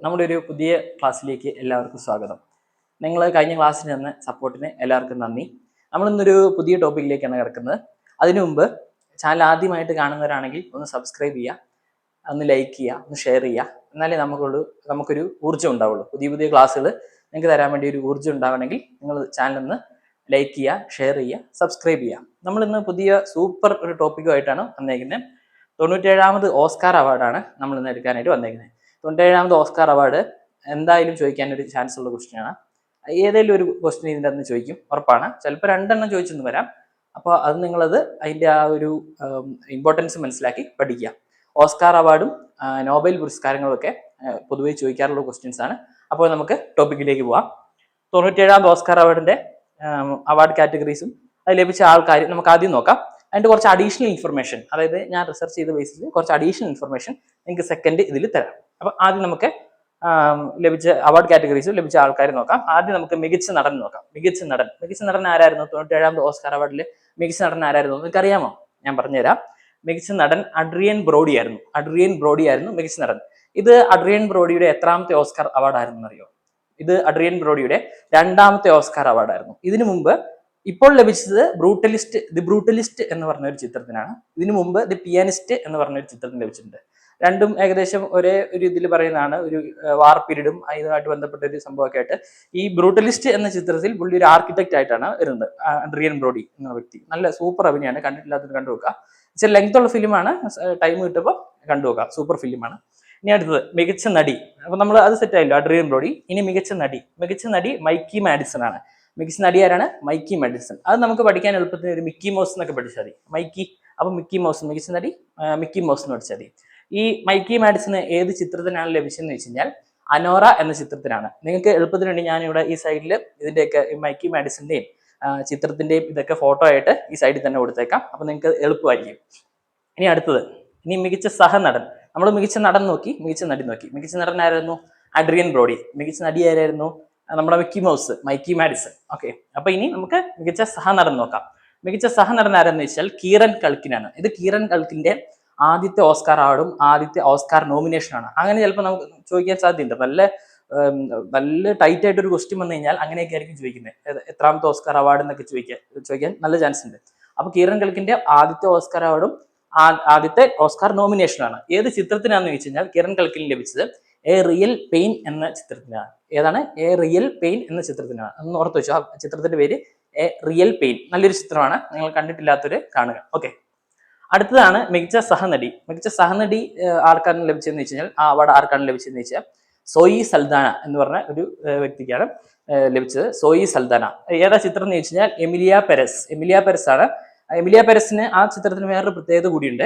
നമ്മുടെ ഒരു പുതിയ ക്ലാസ്സിലേക്ക് എല്ലാവർക്കും സ്വാഗതം. നിങ്ങൾ കഴിഞ്ഞ ക്ലാസ്സിൽ നിന്ന് സപ്പോർട്ടിന് എല്ലാവർക്കും നന്ദി. നമ്മളിന്നൊരു പുതിയ ടോപ്പിക്കിലേക്കാണ് കിടക്കുന്നത്. അതിനു മുമ്പ് ചാനൽ ആദ്യമായിട്ട് കാണുന്നവരാണെങ്കിൽ ഒന്ന് സബ്സ്ക്രൈബ് ചെയ്യുക, ഒന്ന് ലൈക്ക് ചെയ്യുക, ഒന്ന് ഷെയർ ചെയ്യുക. എന്നാലേ നമുക്കൊരു ഊർജ്ജം ഉണ്ടാവുള്ളൂ. പുതിയ പുതിയ ക്ലാസ്സുകൾ നിങ്ങൾക്ക് തരാൻ വേണ്ടി ഒരു ഊർജ്ജം ഉണ്ടാവണമെങ്കിൽ നിങ്ങൾ ചാനലൊന്ന് ലൈക്ക് ചെയ്യുക, ഷെയർ ചെയ്യുക, സബ്സ്ക്രൈബ് ചെയ്യുക. നമ്മളിന്ന് പുതിയ സൂപ്പർ ഒരു ടോപ്പിക്കുമായിട്ടാണ് വന്നേക്കുന്നത്. 97ാമത് ഓസ്കാർ അവാർഡാണ് നമ്മൾ ഇന്ന് എടുക്കാനായിട്ട് വന്നേക്കുന്നത്. 97ാമത് ഓസ്കാർ അവാർഡ് എന്തായാലും ചോദിക്കാൻ ഒരു ചാൻസ് ഉള്ള ക്വസ്റ്റ്യനാണ്. ഏതെങ്കിലും ഒരു ക്വസ്റ്റ്യൻ ഇതിൻ്റെ അന്ന് ചോദിക്കും, ഉറപ്പാണ്. ചിലപ്പോൾ 2 എണ്ണം ചോദിച്ചെന്ന് വരാം. അപ്പോൾ അത് നിങ്ങളത് അതിൻ്റെ ആ ഒരു ഇമ്പോർട്ടൻസ് മനസ്സിലാക്കി പഠിക്കുക. ഓസ്കാർ അവാർഡും നോബൽ പുരസ്കാരങ്ങളും ഒക്കെ പൊതുവെ ചോദിക്കാറുള്ള ക്വസ്റ്റ്യൻസ് ആണ്. അപ്പോൾ നമുക്ക് ടോപ്പിക്കിലേക്ക് പോവാം. 97ാമത് ഓസ്കാർ അവാർഡിന്റെ അവാർഡ് കാറ്റഗറീസും അത് ലഭിച്ച ആൾക്കാർ നമുക്ക് ആദ്യം നോക്കാം. അതിൻ്റെ കുറച്ച് അഡീഷണൽ ഇൻഫർമേഷൻ, അതായത് ഞാൻ റിസർച്ച് ചെയ്ത ബേസിൽ കുറച്ച് അഡീഷണൽ ഇൻഫർമേഷൻ നിങ്ങൾക്ക് സെക്കൻഡ് ഇതിൽ തരാം. അപ്പം ആദ്യം നമുക്ക് ലഭിച്ച അവാർഡ് കാറ്റഗറീസും ലഭിച്ച ആൾക്കാർ നോക്കാം. ആദ്യം നമുക്ക് മികച്ച നടൻ നോക്കാം. മികച്ച നടൻ ആരായിരുന്നു? 97ാമത് ഓസ്കാർ അവാർഡിൽ മികച്ച നടൻ ആരായിരുന്നു നിങ്ങൾക്ക് അറിയാമോ? ഞാൻ പറഞ്ഞുതരാം. മികച്ച നടൻ അഡ്രിയൻ ബ്രോഡി ആയിരുന്നു മികച്ച നടൻ. ഇത് അഡ്രിയൻ ബ്രോഡിയുടെ എത്രാമത്തെ ഓസ്കാർ അവാർഡായിരുന്നു അറിയോ? ഇത് അഡ്രിയൻ ബ്രോഡിയുടെ 2ാമത്തെ ഓസ്കാർ അവാർഡായിരുന്നു. ഇതിനു മുമ്പ് ഇപ്പോൾ ലഭിച്ചത് ദി ബ്രൂട്ടലിസ്റ്റ് എന്ന് പറഞ്ഞ ഒരു ചിത്രത്തിനാണ്. ഇതിനു മുമ്പ് ദി പിയാനിസ്റ്റ് എന്ന് പറഞ്ഞ ഒരു ചിത്രത്തിന് ലഭിച്ചിട്ടുണ്ട്. രണ്ടും ഏകദേശം ഒരേ ഒരു ഇതിൽ പറയുന്നതാണ്. ഒരു വാർ പീരീഡും അതുമായിട്ട് ബന്ധപ്പെട്ട ഒരു സംഭവമൊക്കെ ആയിട്ട്. ഈ ബ്രൂട്ടലിസ്റ്റ് എന്ന ചിത്രത്തിൽ പുള്ളി ഒരു ആർക്കിടെക്ട് ആയിട്ടാണ് വരുന്നത്. അഡ്രിയൻ ബ്രോഡി എന്ന വ്യക്തി നല്ല സൂപ്പർ അഭിനയാണ്. കണ്ടിട്ടില്ലാത്തത് കണ്ടുവെക്കുക. ഇച്ചിരി ലെങ്ത് ഉള്ള ഫിലിമാണ്. ടൈം കിട്ടുമ്പോൾ കണ്ടുവെക്കുക. സൂപ്പർ ഫിലിമാണ്. ഇനി അടുത്തത് മികച്ച നടി. അപ്പൊ നമ്മൾ അത് സെറ്റ് ആയല്ലോ, അഡ്രിയൻ ബ്രോഡി. ഇനി മികച്ച നടി മൈക്കി മാഡിസൺ ആണ്. മികച്ച നടി ആരാണ്? മൈക്കി മാഡിസൺ. അത് നമുക്ക് പഠിക്കാൻ എളുപ്പത്തിന് ഒരു മിക്കി മൗസ് എന്നൊക്കെ പഠിച്ചാൽ മതി. മൈക്കി, അപ്പൊ മിക്കി മൗസ്, മികച്ച നടി മിക്കി മൗസ് എന്ന് പഠിച്ചാൽ മതി. ഈ മൈക്കി മാഡിസന് ഏത് ചിത്രത്തിനാണ് ലഭിച്ചതെന്ന് വെച്ച് കഴിഞ്ഞാൽ അനോറ എന്ന ചിത്രത്തിനാണ്. നിങ്ങൾക്ക് എളുപ്പത്തിന് വേണ്ടി ഞാനിവിടെ ഈ സൈഡിൽ ഇതിന്റെയൊക്കെ മൈക്കി മാഡിസന്റെയും ചിത്രത്തിന്റെയും ഇതൊക്കെ ഫോട്ടോ ആയിട്ട് ഈ സൈഡിൽ തന്നെ കൊടുത്തേക്കാം. അപ്പൊ നിങ്ങൾക്ക് എളുപ്പമായിരിക്കും. ഇനി അടുത്തത്, ഇനി മികച്ച സഹനടൻ. നമ്മൾ മികച്ച നടൻ നോക്കി, മികച്ച നടി നോക്കി. മികച്ച നടൻ ആരായിരുന്നു? Adrian Brody. മികച്ച നടി ആരായിരുന്നു? നമ്മുടെ മിക്കി മൗസ്, മൈക്കി മാഡിസൺ. ഓക്കെ, അപ്പൊ ഇനി നമുക്ക് മികച്ച സഹനടൻ നോക്കാം. മികച്ച സഹനടൻ ആരെന്ന് വെച്ചാൽ കീറൻ കൾക്കിനാണ്. ഇത് കീറൻ കൾക്കിന്റെ ആദ്യത്തെ ഓസ്കാർ അവാർഡും ആദ്യത്തെ ഓസ്കാർ നോമിനേഷനാണ്. അങ്ങനെ ചിലപ്പോൾ നമുക്ക് ചോദിക്കാൻ സാധ്യതയുണ്ട്. നല്ല ടൈറ്റ് ആയിട്ടൊരു ക്വസ്റ്റ്യൻ വന്നു കഴിഞ്ഞാൽ അങ്ങനെയൊക്കെ ആയിരിക്കും ചോദിക്കുന്നത്. എത്രാമത്തെ ഓസ്കാർ അവാർഡ് എന്നൊക്കെ ചോദിക്കാൻ നല്ല ചാൻസ് ഉണ്ട്. അപ്പൊ കീറൻ കൾക്കിന്റെ ആദ്യത്തെ ഓസ്കാർ അവാർഡും ആദ്യത്തെ ഓസ്കാർ നോമിനേഷനാണ്. ഏത് ചിത്രത്തിനാന്ന് ചോദിച്ചു കഴിഞ്ഞാൽ കീറൻ കൾക്കിന് ലഭിച്ചത് എ റിയൽ പെയിൻ എന്ന ചിത്രത്തിനാണ്. ഏതാണ്? എ റിയൽ പെയിൻ എന്ന ചിത്രത്തിനാണ്. അന്ന് ഓർത്ത് വെച്ചു. ആ ചിത്രത്തിന്റെ പേര് എ റിയൽ പെയിൻ. നല്ലൊരു ചിത്രമാണ്. നിങ്ങൾ കണ്ടിട്ടില്ലാത്തവര് കാണുക. ഓക്കെ, അടുത്തതാണ് മികച്ച സഹനടി. മികച്ച സഹനടി ആർക്കാണ് ലഭിച്ചതെന്ന് വെച്ച് കഴിഞ്ഞാൽ ആ അവാർഡ് ആർക്കാണ് ലഭിച്ചതെന്ന് വെച്ചാൽ സോയി സൽദാന എന്ന് പറഞ്ഞ ഒരു വ്യക്തിക്കാണ് ലഭിച്ചത്. സോയി സൽദാന. ഏതാ ചിത്രം എന്ന് വെച്ച് കഴിഞ്ഞാൽ എമിലിയ പെരസ് ആണ്. എമിലിയ പെരസിന് ആ ചിത്രത്തിന് വേറൊരു പ്രത്യേകത കൂടിയുണ്ട്.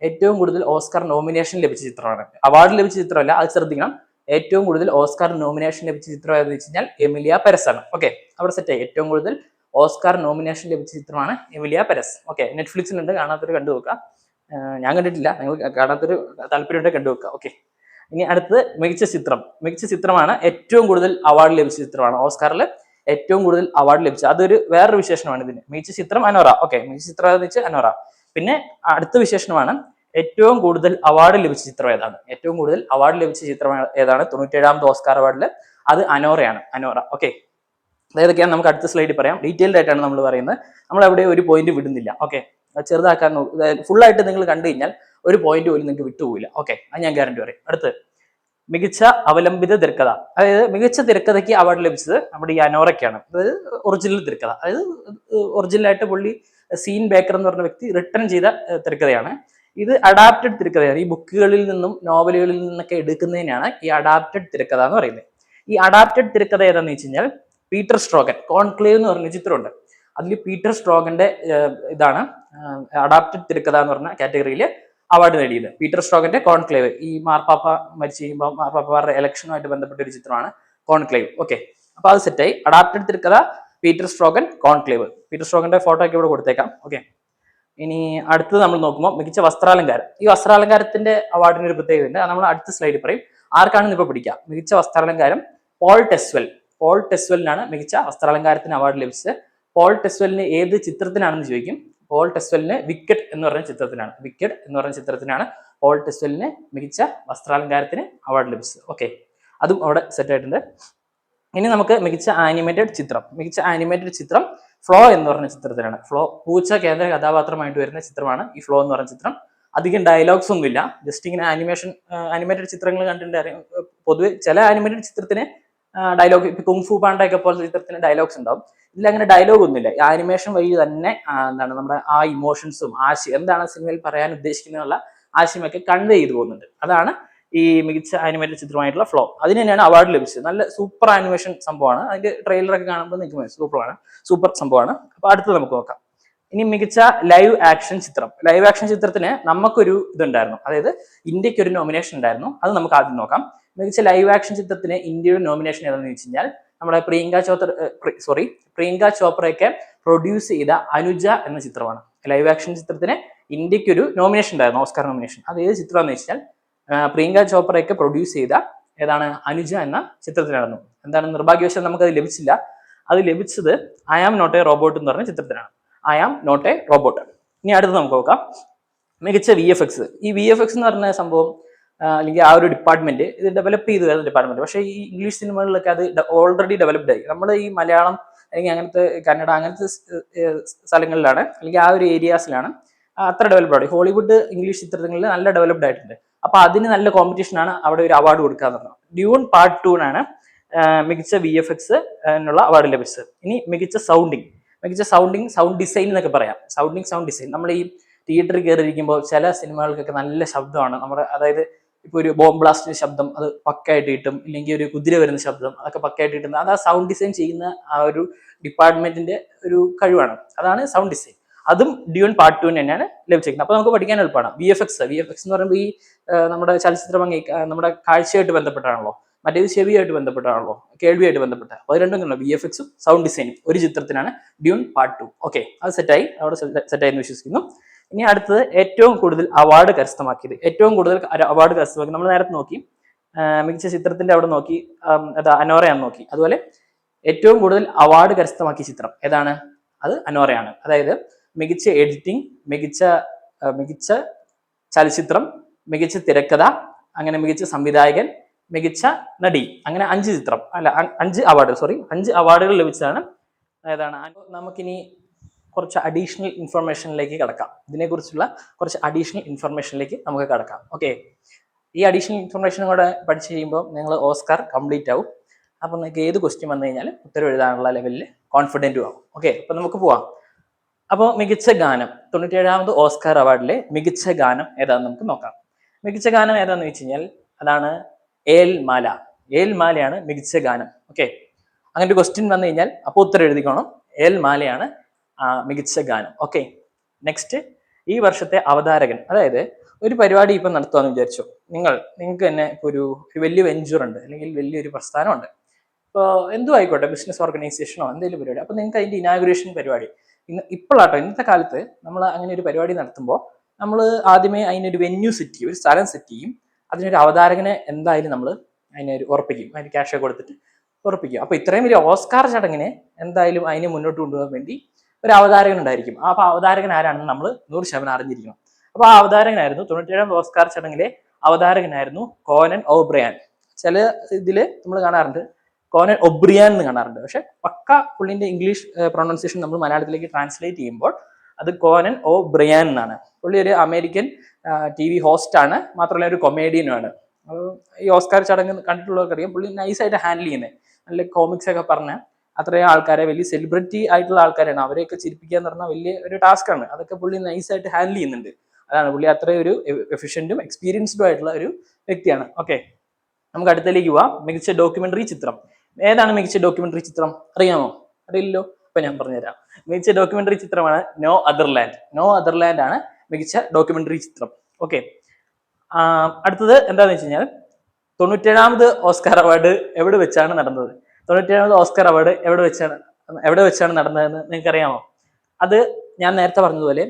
ഏറ്റവും കൂടുതൽ ഓസ്കാർ നോമിനേഷൻ ലഭിച്ച ചിത്രമാണ്. അവാർഡ് ലഭിച്ച ചിത്രമല്ല, അത് ശ്രദ്ധിക്കണം. ഏറ്റവും കൂടുതൽ ഓസ്കാർ നോമിനേഷൻ ലഭിച്ച ചിത്രം ഏതെന്ന് വെച്ച് കഴിഞ്ഞാൽ എമിലിയ പെരസ് ആണ്. ഓക്കെ, അവിടെ സെറ്റായി. ഏറ്റവും കൂടുതൽ ഓസ്കാർ നോമിനേഷൻ ലഭിച്ച ചിത്രമാണ് എമിലിയ പെരസ്. ഓക്കെ, നെറ്റ്ഫ്ലിക്സിലുണ്ട്. കാണാത്തൊരു കണ്ടു നോക്കുക. ഞാൻ കണ്ടിട്ടില്ല, നിങ്ങൾ കാണാത്തൊരു താല്പര്യമുണ്ടെങ്കിൽ കണ്ടു നോക്കുക. ഓക്കെ, ഇനി അടുത്തത് മികച്ച ചിത്രമാണ്. ഏറ്റവും കൂടുതൽ അവാർഡ് ലഭിച്ച ചിത്രമാണ്. ഓസ്കാറിൽ ഏറ്റവും കൂടുതൽ അവാർഡ് ലഭിച്ച, അതൊരു വേറൊരു വിശേഷണമാണ് ഇതിന്. മികച്ച ചിത്രം അനോറ. ഓക്കെ, മികച്ച ചിത്രം എന്ന് വെച്ചാൽ അനോറ. പിന്നെ അടുത്ത വിശേഷണമാണ് ഏറ്റവും കൂടുതൽ അവാർഡ് ലഭിച്ച ചിത്രം ഏതാണ്? ഏറ്റവും കൂടുതൽ അവാർഡ് ലഭിച്ച ചിത്രം ഏതാണ്? 97ാമത് ഓസ്കാർ അവാർഡിൽ അത് അനോറയാണ്. അനോറ. ഓക്കെ, അതൊക്കെയാണ് നമുക്ക് അടുത്ത സ്ലൈഡിൽ പറയാം. ഡീറ്റെയിൽഡ് ആയിട്ടാണ് നമ്മൾ പറയുന്നത്. നമ്മൾ അവിടെ ഒരു പോയിന്റ് വിടുന്നില്ല. ഓക്കെ, ചെറുതാക്കാൻ ഫുൾ ആയിട്ട് നിങ്ങൾ കണ്ടു കഴിഞ്ഞാൽ ഒരു പോയിന്റ് പോലും നിങ്ങൾക്ക് വിട്ടുപോകില്ല. ഓക്കെ, അത് ഞാൻ ഗ്യാരണ്ടി പറയും. അടുത്ത് മികച്ച അവലംബിത തിരക്കഥ. അതായത് മികച്ച തിരക്കഥയ്ക്ക് അവാർഡ് ലഭിച്ചത് നമ്മുടെ ഈ അനോറയ്ക്കാണ്. അതായത് ഒറിജിനൽ തിരക്കഥ. അതായത് ഒറിജിനലായിട്ട് പുള്ളി സീൻ ബേക്കർ എന്ന് പറഞ്ഞ വ്യക്തി റിട്ടേൺ ചെയ്ത തിരക്കഥയാണ്. ഇത് അഡാപ്റ്റഡ് തിരക്കഥയാണ്. ഈ ബുക്കുകളിൽ നിന്നും നോവലുകളിൽ നിന്നൊക്കെ എടുക്കുന്നതിനാണ് ഈ അഡാപ്റ്റഡ് തിരക്കഥ എന്ന് പറയുന്നത്. ഈ അഡാപ്റ്റഡ് തിരക്കഥ ഏതാണെന്ന് വെച്ച് കഴിഞ്ഞാൽ പീറ്റർ സ്ട്രോഗൻ കോൺക്ലേവ് എന്ന് പറഞ്ഞ ചിത്രമുണ്ട്. അതിൽ പീറ്റർ സ്ട്രോഗന്റെ ഇതാണ് അഡാപ്റ്റഡ് തിരക്കഥ എന്ന് പറഞ്ഞ കാറ്റഗറിയിൽ അവാർഡ് നേടിയത്. പീറ്റർ സ്ട്രോഗന്റെ കോൺക്ലേവ്. ഈ മാർപ്പാപ്പ മരിച്ചു കഴിയുമ്പോൾ മാർപ്പാപ്പമാരുടെ ഇലക്ഷനുമായിട്ട് ബന്ധപ്പെട്ട ഒരു ചിത്രമാണ് കോൺക്ലേവ്. ഓക്കെ, അപ്പൊ അത് സെറ്റായി. അഡാപ്റ്റഡ് തിരക്കഥ പീറ്റർ സ്ട്രോഗൻ, കോൺക്ലേവ്. പീറ്റർ സ്ട്രോഗന്റെ ഫോട്ടോ ഒക്കെ ഇവിടെ കൊടുത്തേക്കാം. ഓക്കെ, ഇനി അടുത്തത് നമ്മൾ നോക്കുമ്പോൾ മികച്ച വസ്ത്രാലങ്കാരം. ഈ വസ്ത്രാലങ്കാരത്തിന്റെ അവാർഡിന് ഒരു പ്രത്യേകത ഉണ്ട്. അത് നമ്മൾ അടുത്ത സ്ലൈഡിൽ പറയും. ആർക്കാണെന്ന് ഇപ്പൊ പിടിക്കാം. മികച്ച വസ്ത്രാലങ്കാരം പോൾ ടെസ്വെലിനാണ് മികച്ച വസ്ത്രാലങ്കാരത്തിന് അവാർഡ് ലഭിച്ചത്. പോൾ ടെസ്വെലിന് ഏത് ചിത്രത്തിനാണെന്ന് ചോദിക്കും. പോൾ ടെസ്വെലിന് വിക്കറ്റ് എന്ന് പറഞ്ഞ ചിത്രത്തിനാണ് പോൾ ടെസ്വെലിന് മികച്ച വസ്ത്രാലങ്കാരത്തിന് അവാർഡ് ലഭിച്ചത്. ഓക്കെ, അതും അവിടെ സെറ്റ് ആയിട്ടുണ്ട്. ഇനി നമുക്ക് മികച്ച ആനിമേറ്റഡ് ചിത്രം ഫ്ലോ എന്ന് പറഞ്ഞ ചിത്രത്തിലാണ്. ഫ്ലോ പൂച്ച കേന്ദ്ര കഥാപാത്രമായിട്ട് വരുന്ന ചിത്രമാണ് ഈ ഫ്ലോ എന്ന് പറഞ്ഞ ചിത്രം. അധികം ഡയലോഗ്സ് ഒന്നുമില്ല, ജസ്റ്റ് ഇങ്ങനെ ആനിമേറ്റഡ് ചിത്രങ്ങൾ കണ്ടിട്ട് പൊതുവെ ചില ആനിമേറ്റഡ് ചിത്രത്തിന് ഡയലോഗ്, ഇപ്പൊ കുങ്ഫു പാണ്ട ഒക്കെ പോലത്തെ ചിത്രത്തിന് ഡയലോഗ്സ് ഉണ്ടാവും. ഇതിൽ അങ്ങനെ ഡയലോഗ് ഒന്നുമില്ല. ഈ ആനിമേഷൻ വഴി തന്നെ എന്താണ് നമ്മുടെ ആ ഇമോഷൻസും ആശയം എന്താണ് സിനിമയിൽ പറയാൻ ഉദ്ദേശിക്കുന്നതിനുള്ള ആശയമൊക്കെ കൺവേ ചെയ്തു പോകുന്നുണ്ട്. അതാണ് ഈ മികച്ച ആനിമേറ്റഡ് ചിത്രമായിട്ടുള്ള ഫ്ലോ. അതിന് തന്നെയാണ് അവാർഡ് ലഭിച്ചത്. നല്ല സൂപ്പർ ആനിമേഷൻ സംഭവമാണ്. അതിന്റെ ട്രെയിലറൊക്കെ കാണുമ്പോൾ നിങ്ങൾക്ക് സൂപ്പർ സംഭവമാണ്. അപ്പൊ അടുത്ത് നമുക്ക് നോക്കാം. ഇനി മികച്ച ലൈവ് ആക്ഷൻ ചിത്രത്തിന് നമുക്കൊരു ഇതുണ്ടായിരുന്നു, അതായത് ഇന്ത്യക്ക് ഒരു നോമിനേഷൻ ഉണ്ടായിരുന്നു. അത് നമുക്ക് ആദ്യം നോക്കാം. മികച്ച ലൈവ് ആക്ഷൻ ചിത്രത്തിന് ഇന്ത്യയുടെ നോമിനേഷൻ ഏതാണെന്ന് വെച്ച് കഴിഞ്ഞാൽ നമ്മുടെ പ്രിയങ്ക ചോപ്രയൊക്കെ പ്രൊഡ്യൂസ് ചെയ്ത അനുജ എന്ന ചിത്രമാണ്. ലൈവ് ആക്ഷൻ ചിത്രത്തിന് ഇന്ത്യക്ക് ഒരു നോമിനേഷൻ ഉണ്ടായിരുന്നു, ഓസ്കാർ നോമിനേഷൻ. അത് ഏത് ചിത്രമാണെന്ന് വെച്ചാൽ പ്രിയങ്ക ചോപ്രയൊക്കെ പ്രൊഡ്യൂസ് ചെയ്ത ഏതാണ് അനുജ എന്ന ചിത്രത്തിലായിരുന്നു. എന്താണ് നിർഭാഗ്യവശാൽ നമുക്കത് ലഭിച്ചില്ല. അത് ലഭിച്ചത് I am not a robot എന്ന് പറഞ്ഞ ചിത്രത്തിലാണ്. I am not a robot. ഇനി അടുത്ത് നമുക്ക് നോക്കാം മികച്ച VFX. ഈ VFX എന്ന് പറഞ്ഞ സംഭവം അല്ലെങ്കിൽ ആ ഒരു ഡിപ്പാർട്ട്മെന്റ് ഇത് ഡെവലപ്പ് ചെയ്ത് വരുന്ന ഡിപ്പാർട്ട്മെന്റ്. പക്ഷേ ഈ ഇംഗ്ലീഷ് സിനിമകളിലൊക്കെ അത് ഓൾറെഡി ഡെവലപ്ഡ് ആയി. നമ്മൾ ഈ മലയാളം അല്ലെങ്കിൽ അങ്ങനത്തെ കന്നഡ അങ്ങനത്തെ സ്ഥലങ്ങളിലാണ്, അല്ലെങ്കിൽ ആ ഒരു ഏരിയാസിലാണ് അത്ര ഡെവലപ്ഡ് ആണ്. ഹോളിവുഡ് ഇംഗ്ലീഷ് ചിത്രങ്ങളിൽ നല്ല ഡെവലപ്ഡ് ആയിട്ടുണ്ട്. അപ്പൊ അതിന് നല്ല കോമ്പറ്റീഷൻ ആണ് അവിടെ ഒരു അവാർഡ് കൊടുക്കുക എന്ന്. ഡ്യൂൺ പാർട്ട് 2 മികച്ച VFX എന്നുള്ള അവാർഡ് ലഭിച്ചത്. ഇനി മികച്ച സൗണ്ട് ഡിസൈൻ എന്നൊക്കെ പറയാം. സൗണ്ട് ഡിസൈൻ നമ്മൾ ഈ തിയേറ്ററിൽ കയറിയിരിക്കുമ്പോൾ ചില സിനിമകൾക്കൊക്കെ നല്ല ശബ്ദമാണ് നമ്മുടെ, അതായത് ഇപ്പൊ ഒരു ബോംബ് ബ്ലാസ്റ്റിന്റെ ശബ്ദം അത് പക്കായിട്ട് കിട്ടും, ഇല്ലെങ്കിൽ ഒരു കുതിര വരുന്ന ശബ്ദം അതൊക്കെ പക്കായിട്ട് കിട്ടുന്നത് അത് ആ സൗണ്ട് ഡിസൈൻ ചെയ്യുന്ന ആ ഒരു ഡിപ്പാർട്ട്മെന്റിന്റെ ഒരു കഴിവാണ്. അതാണ് സൗണ്ട് ഡിസൈൻ. അതും ഡ്യൂൺ പാർട്ട് 2 തന്നെയാണ് ലഭിച്ചിരിക്കുന്നത്. അപ്പൊ നമുക്ക് പഠിക്കാൻ എളുപ്പമാണ്. VFX എന്ന് പറയുമ്പോൾ ഈ നമ്മുടെ ചലച്ചിത്ര ഭംഗി നമ്മുടെ കാഴ്ചയായിട്ട് ബന്ധപ്പെട്ടാണല്ലോ, മറ്റേത് ചെവിയായിട്ട് ബന്ധപ്പെട്ടാണല്ലോ, കേൾവിയായിട്ട് ബന്ധപ്പെട്ട. അപ്പൊ അത് രണ്ടും VFX സൗണ്ട് ഡിസൈനും ഒരു ചിത്രത്തിനാണ് ഡ്യൂൺ പാർട്ട് 2. ഓക്കെ, അത് സെറ്റായി, അവിടെ സെറ്റായി എന്ന് വിശ്വസിക്കുന്നു. ഇനി അടുത്തത് ഏറ്റവും കൂടുതൽ അവാർഡ് കരസ്ഥമാക്കിയത് നമ്മൾ നേരത്തെ നോക്കി, മികച്ച ചിത്രത്തിന്റെ അവിടെ നോക്കി, അനോറയാന്ന് നോക്കി. അതുപോലെ ഏറ്റവും കൂടുതൽ അവാർഡ് കരസ്ഥമാക്കിയ ചിത്രം ഏതാണ്? അത് അനോറയാണ്. അതായത് മികച്ച എഡിറ്റിംഗ്, മികച്ച ചലച്ചിത്രം, മികച്ച തിരക്കഥ, അങ്ങനെ മികച്ച സംവിധായകൻ, മികച്ച നടി, അങ്ങനെ 5 അവാർഡുകൾ ലഭിച്ചതാണ്. ഏതാണ്? നമുക്കിനി കുറച്ച് അഡീഷണൽ ഇൻഫർമേഷനിലേക്ക് കടക്കാം. ഇതിനെക്കുറിച്ചുള്ള കുറച്ച് അഡീഷണൽ ഇൻഫർമേഷനിലേക്ക് നമുക്ക് കടക്കാം. ഓക്കെ, ഈ അഡീഷണൽ ഇൻഫർമേഷൻ കൂടെ പഠിച്ചു കഴിയുമ്പോൾ നിങ്ങൾ ഓസ്കാർ കംപ്ലീറ്റ് ആവും. അപ്പം നിങ്ങൾക്ക് ഏത് ക്വസ്റ്റ്യൻ വന്നു കഴിഞ്ഞാൽ ഉത്തരം എഴുതാനുള്ള ലെവലിൽ കോൺഫിഡൻറ്റും ആവും. ഓക്കെ, അപ്പം നമുക്ക് പോവാം. അപ്പോൾ മികച്ച ഗാനം, 97ാമത് ഓസ്കാർ അവാർഡിലെ മികച്ച ഗാനം ഏതാണെന്ന് നമുക്ക് നോക്കാം. മികച്ച ഗാനം ഏതാണെന്ന് വെച്ച് കഴിഞ്ഞാൽ അതാണ് ഏൽ മാലയാണ് മികച്ച ഗാനം. ഓക്കെ, അങ്ങനെ ഒരു ക്വസ്റ്റ്യൻ വന്നു കഴിഞ്ഞാൽ അപ്പോൾ ഉത്തരം എഴുതിക്കോണം. ഏൽ മാലയാണ് മികച്ച ഗാനം. ഓക്കെ, നെക്സ്റ്റ്, ഈ വർഷത്തെ അവതാരകൻ. അതായത് ഒരു പരിപാടി ഇപ്പം നടത്തുകയെന്ന് വിചാരിച്ചു. നിങ്ങൾക്ക് തന്നെ ഇപ്പോൾ ഒരു വലിയ വെഞ്ചർ ഉണ്ട്, അല്ലെങ്കിൽ വലിയൊരു പ്രസ്ഥാനമുണ്ട്. ഇപ്പോൾ എന്തും ആയിക്കോട്ടെ, ബിസിനസ് ഓർഗനൈസേഷനോ എന്തെങ്കിലും പരിപാടി. അപ്പോൾ നിങ്ങൾക്ക് അതിൻ്റെ ഇനാഗുറേഷൻ പരിപാടി ഇന്നത്തെ കാലത്ത് നമ്മൾ അങ്ങനെ ഒരു പരിപാടി നടത്തുമ്പോൾ നമ്മൾ ആദ്യമേ അതിനൊരു വെന്യൂ സെറ്റ് ചെയ്യും, ഒരു സ്ഥലം സെറ്റ് ചെയ്യും. അതിനൊരു അവതാരകനെ എന്തായാലും നമ്മൾ അതിനൊരു ഉറപ്പിക്കും, അതിന് ക്യാഷ് കൊടുത്തിട്ട് ഉറപ്പിക്കും. അപ്പോൾ ഇത്രയും വലിയ ഓസ്കാർ ചടങ്ങിനെ എന്തായാലും അതിനെ മുന്നോട്ട് കൊണ്ടുപോകാൻ വേണ്ടി ഒരു അവതാരകൻ ഉണ്ടായിരിക്കും. അപ്പോൾ അവതാരകൻ ആരാണെന്ന് നമ്മൾ 100% അറിഞ്ഞിരിക്കണം. അപ്പോൾ ആ അവതാരകനായിരുന്നു 97ാം ഓസ്കാർ ചടങ്ങിലെ അവതാരകനായിരുന്നു കോനൻ ഓബ്രിയാൻ. ചില ഇതില് നമ്മൾ കാണാറുണ്ട് കോനൻ ഒബ്രിയാൻ എന്ന് കാണാറുണ്ട്. പക്ഷെ പക്ക പുള്ളിന്റെ ഇംഗ്ലീഷ് പ്രൊണൗൺസിയേഷൻ നമ്മൾ മലയാളത്തിലേക്ക് ട്രാൻസ്ലേറ്റ് ചെയ്യുമ്പോൾ അത് കോനൻ ഓബ്രിയാൻ എന്നാണ്. പുള്ളി ഒരു അമേരിക്കൻ TV ഹോസ്റ്റ് ആണ്, മാത്രമല്ല ഒരു കൊമേഡിയനുമാണ്. ഈ ഓസ്കാർ ചടങ്ങ് കണ്ടിട്ടുള്ളവർക്കറിയാം പുള്ളി നൈസായിട്ട് ഹാൻഡിൽ ചെയ്യുന്നത്. നല്ല കോമിക്സ് ഒക്കെ പറഞ്ഞ അത്രയും ആൾക്കാരെ, വലിയ സെലിബ്രിറ്റി ആയിട്ടുള്ള ആൾക്കാരാണ്, അവരെയൊക്കെ ചിരിപ്പിക്കുക എന്ന് പറഞ്ഞാൽ വലിയ ഒരു ടാസ്ക് ആണ്. അതൊക്കെ പുള്ളി നൈസായിട്ട് ഹാൻഡിൽ ചെയ്യുന്നുണ്ട്. അതാണ് പുള്ളി അത്രയും ഒരു എഫിഷ്യന്റും എക്സ്പീരിയൻസ്ഡും ആയിട്ടുള്ള ഒരു വ്യക്തിയാണ്. ഓക്കെ, നമുക്ക് അടുത്തേക്ക് പോവാം. മികച്ച ഡോക്യുമെന്ററി ചിത്രം ഏതാണ്? മികച്ച ഡോക്യുമെന്ററി ചിത്രം അറിയാമോ? അറിയില്ലല്ലോ, അപ്പൊ ഞാൻ പറഞ്ഞുതരാം. മികച്ച ഡോക്യുമെന്ററി ചിത്രമാണ് നോ അതർലാൻഡ് ആണ് മികച്ച ഡോക്യുമെന്ററി ചിത്രം. ഓക്കെ, അടുത്തത് എന്താന്ന് വെച്ച് കഴിഞ്ഞാൽ 97ാമത് ഓസ്കാർ അവാർഡ് എവിടെ വെച്ചാണ് നടന്നത്? 97ാമത് ഓസ്കാർ അവാർഡ് എവിടെ വെച്ചാണ് നടന്നതെന്ന് നിങ്ങൾക്ക് അറിയാമോ? അത് ഞാൻ നേരത്തെ പറഞ്ഞതുപോലെ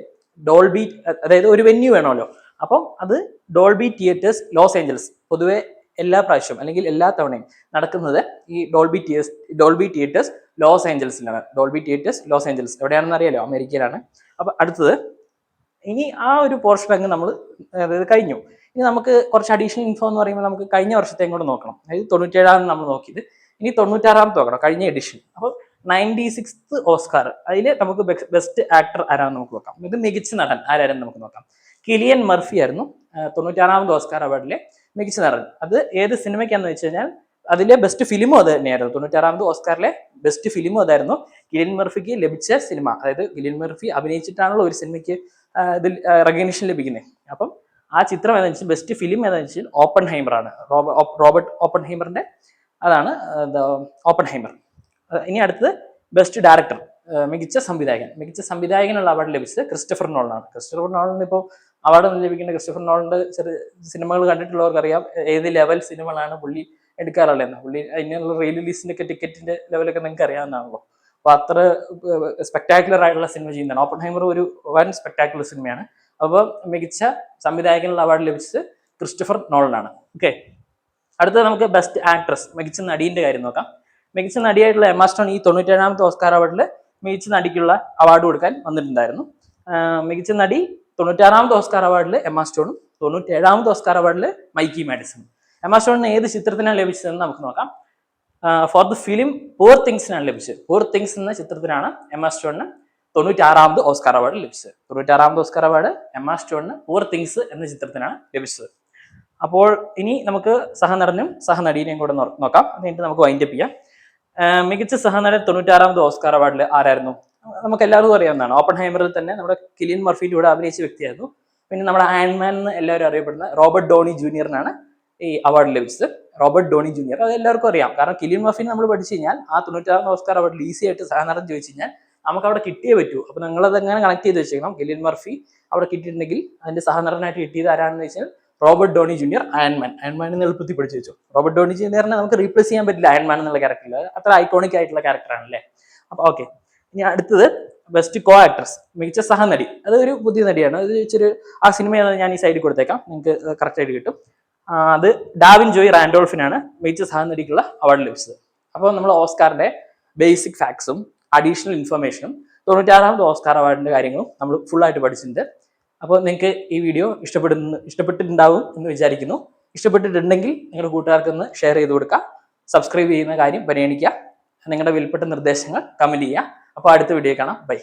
ഡോൾബി, അതായത് ഒരു വെന്യൂ വേണമല്ലോ. അപ്പം അത് ഡോൾബി തിയേറ്റേഴ്സ് ലോസ് ഏഞ്ചൽസ്. പൊതുവെ എല്ലാ പ്രാവശ്യവും അല്ലെങ്കിൽ എല്ലാ തവണയും നടക്കുന്നത് ഈ ഡോൾബി തിയേറ്റേഴ്സ് ലോസ് ഏഞ്ചൽസിലാണ്. എവിടെയാണെന്ന് അറിയാലോ, അമേരിക്കയിലാണ്. അപ്പൊ അടുത്തത്, ഇനി ആ ഒരു പോർഷൻ അങ്ങ് നമ്മൾ അതായത് കഴിഞ്ഞു. ഇനി നമുക്ക് കുറച്ച് അഡീഷണൽ ഇൻഫോ എന്ന് പറയുമ്പോൾ നമുക്ക് കഴിഞ്ഞ വർഷത്തെയും കൂടെ നോക്കണം. അതായത് 97 നമ്മൾ നോക്കിയത്, ഇനി 96 നോക്കണം, കഴിഞ്ഞ എഡിഷൻ. അപ്പോൾ 96th ഓസ്കാർ, അതിൽ നമുക്ക് ബെസ്റ്റ് ആക്ടർ ആരാണെന്ന് നമുക്ക് നോക്കാം. ഇത് മികച്ച നടൻ ആരായിരുന്നു നമുക്ക് നോക്കാം. കിലിയൻ മർഫി ആയിരുന്നു 96th ഓസ്കാർ അവാർഡിലെ മികച്ച നടൻ. അത് ഏത് സിനിമയ്ക്കാന്ന് വെച്ച് കഴിഞ്ഞാൽ അതിലെ ബെസ്റ്റ് ഫിലിമും അത് തന്നെയായിരുന്നു. 96th ഓസ്കാറിലെ ബെസ്റ്റ് ഫിലിമും അതായിരുന്നു. കിലിയൻ മർഫിക്ക് ലഭിച്ച സിനിമ, അതായത് കിലിയൻ മർഫി അഭിനയിച്ചിട്ടാണല്ലോ ഒരു സിനിമയ്ക്ക് ഇതിൽ റെക്കഗ്നിഷൻ ലഭിക്കുന്നത്. അപ്പം ആ ചിത്രം ഏതാണെന്ന് വെച്ചാൽ ബെസ്റ്റ് ഫിലിം ഏതാണെന്ന് വെച്ചാൽ ഓപ്പൺ ഹൈമർ ആണ്. റോബർട്ട് ഓപ്പൺ ഹൈമറിന്റെ അതാണ് ഓപ്പൺ ഹൈമർ. ഇനി അടുത്തത് ബെസ്റ്റ് ഡയറക്ടർ, മികച്ച സംവിധായകൻ. മികച്ച സംവിധായകനുള്ള അവാർഡ് ലഭിച്ചത് ക്രിസ്റ്റഫർ നോളനാണ്. ക്രിസ്റ്റഫർ നോളൻ ഇപ്പോൾ അവാർഡ് ലഭിക്കേണ്ട ക്രിസ്റ്റഫർ നോളന്റെ ചെറിയ സിനിമകൾ കണ്ടിട്ടുള്ളവർക്ക് അറിയാം ഏത് ലെവൽ സിനിമകളാണ് പുള്ളി എടുക്കാറുള്ളത്. പുള്ളി അതിനുള്ള റീ റിലീസിന്റെ ഒക്കെ ടിക്കറ്റിന്റെ ലെവലൊക്കെ നിങ്ങൾക്ക് അറിയാവുന്നതാണല്ലോ. അപ്പൊ അത്ര സ്പെക്ടാക്കുലർ ആയിട്ടുള്ള സിനിമ ചെയ്യുന്നതാണ്. ഓപ്പൺ ഹൈമർ ഒരു വൻ സ്പെക്ടാക്കുലർ സിനിമയാണ്. അപ്പോൾ മികച്ച സംവിധായകനുള്ള അവാർഡ് ലഭിച്ചത് ക്രിസ്റ്റഫർ നോളനാണ്. ഓക്കെ, അടുത്തത് നമുക്ക് ബെസ്റ്റ് ആക്ട്രസ്, മികച്ച നടീന്റെ കാര്യം നോക്കാം. മികച്ച നടിയായിട്ടുള്ള എമ്മ സ്റ്റോൺ ഈ 97th ഓസ്കാർ അവാർഡിൽ മികച്ച നടിക്കുള്ള അവാർഡ് കൊടുക്കാൻ വന്നിട്ടുണ്ടായിരുന്നു. മികച്ച നടി 96th ഓസ്കാർ അവാർഡിൽ എമ്മ സ്റ്റോണും 97th ഓസ്കാർ അവാർഡിൽ മൈക്കി മാഡിസണും. എമ്മ സ്റ്റോണിന് ഏത് ചിത്രത്തിനാണ് ലഭിച്ചതെന്ന് നമുക്ക് നോക്കാം. ഫോർ ദ ഫിലിം പൂർ തിങ്സിനാണ് ലഭിച്ചത്. പൂർ തിങ്സ് എന്ന ചിത്രത്തിനാണ് എമ്മ സ്റ്റോണിന് 96th ഓസ്കാർ അവാർഡ് ലഭിച്ചത്. 96th ഓസ്കാർ അവാർഡ് എമ്മ സ്റ്റോണിന് പൂർ തിങ്സ് എന്ന ചിത്രത്തിനാണ് ലഭിച്ചത്. അപ്പോൾ ഇനി നമുക്ക് സഹനടനും സഹനടീനെയും കൂടെ നോക്കാം. എന്നിട്ട് നമുക്ക് വൈൻഡപ്പ് ചെയ്യാം. മികച്ച സഹനടൻ 96th ഓസ്കാർ അവാർഡിൽ ആരായിരുന്നു? നമുക്ക് എല്ലാവർക്കും അറിയാവുന്നതാണ്. ഓപ്പൺ ഹൈമറിൽ തന്നെ നമ്മുടെ കിലിയൻ മർഫിയുടെ കൂടെ അഭിനയിച്ച വ്യക്തിയായിരുന്നു. പിന്നെ നമ്മുടെ അയൺമാൻ എന്ന് എല്ലാവരും അറിയപ്പെടുന്ന റോബർട്ട് ഡോണി ജൂനിയറിനാണ് ഈ അവാർഡ് ലഭിച്ചത്. റോബർട്ട് ഡോണി ജൂനിയർ അത് എല്ലാവർക്കും അറിയാം. കാരണം കിലിയൻ മർഫിനെ നമ്മൾ പഠിച്ചു കഴിഞ്ഞാൽ ആ 96th ഓസ്കാർ അവാർഡിൽ ഈസി ആയിട്ട് സഹനടൻ ചോദിച്ചു കഴിഞ്ഞാൽ നമുക്ക് അവിടെ കിട്ടിയേ പറ്റൂ. അപ്പൊ നിങ്ങളത് എങ്ങനെ കണക്ട് ചെയ്ത് വെച്ചേക്കണം. കിലിയൻ മർഫി അവിടെ കിട്ടിയിട്ടുണ്ടെങ്കിൽ അതിന്റെ സഹനടനായിട്ട് കിട്ടിയത് ആരാണെന്ന് വെച്ചാൽ റോബർട്ട് ഡോണി ജൂനിയർ, അയൺമാൻ എന്ന് എളുപ്പത്തിൽ പഠിച്ചു വെച്ചു. റോബർട്ട് ഡോണി ജൂനിയറിനെ നമുക്ക് റീപ്ലേസ് ചെയ്യാൻ പറ്റില്ല അയൺമാൻ എന്നുള്ള ക്യാരക്ടറിൽ. അത്ര ഐക്കോണിക് ആയിട്ടുള്ള ക്യാരക്ടറാണല്ലേ. അപ്പൊ ഓക്കെ, ഇനി അടുത്തത് ബെസ്റ്റ് കോ ആക്ട്രസ്, മികച്ച സഹനടി. അത് ഒരു പുതിയ നടിയാണ്. അത് ഇച്ചിരി ആ സിനിമ ഞാൻ ഈ സൈഡിൽ കൊടുത്തേക്കാം, നിങ്ങൾക്ക് കറക്റ്റ് ആയിട്ട് കിട്ടും. അത് ഡാവിൻ ജോയ് റാൻഡോൾഫിനാണ് മികച്ച സഹനടിക്കുള്ള അവാർഡ് ലഭിച്ചത്. അപ്പോൾ നമ്മൾ ഓസ്കാറിന്റെ ബേസിക് ഫാക്ട്സും അഡീഷണൽ ഇൻഫർമേഷനും 96th ഓസ്കാർ അവാർഡിന്റെ കാര്യങ്ങളും നമ്മൾ ഫുൾ ആയിട്ട് പഠിച്ചിട്ടുണ്ട്. അപ്പോൾ നിങ്ങൾക്ക് ഈ വീഡിയോ ഇഷ്ടപ്പെട്ടിട്ടുണ്ടാവും എന്ന് വിചാരിക്കുന്നു. ഇഷ്ടപ്പെട്ടിട്ടുണ്ടെങ്കിൽ നിങ്ങളുടെ കൂട്ടുകാർക്കൊന്ന് ഷെയർ ചെയ്ത് കൊടുക്കുക. സബ്സ്ക്രൈബ് ചെയ്യുന്ന കാര്യം പരിഗണിക്കുക. നിങ്ങളുടെ വിലപ്പെട്ട നിർദ്ദേശങ്ങൾ കമന്റ് ചെയ്യുക. അപ്പോൾ അടുത്ത വീഡിയോ കാണാം. ബൈ.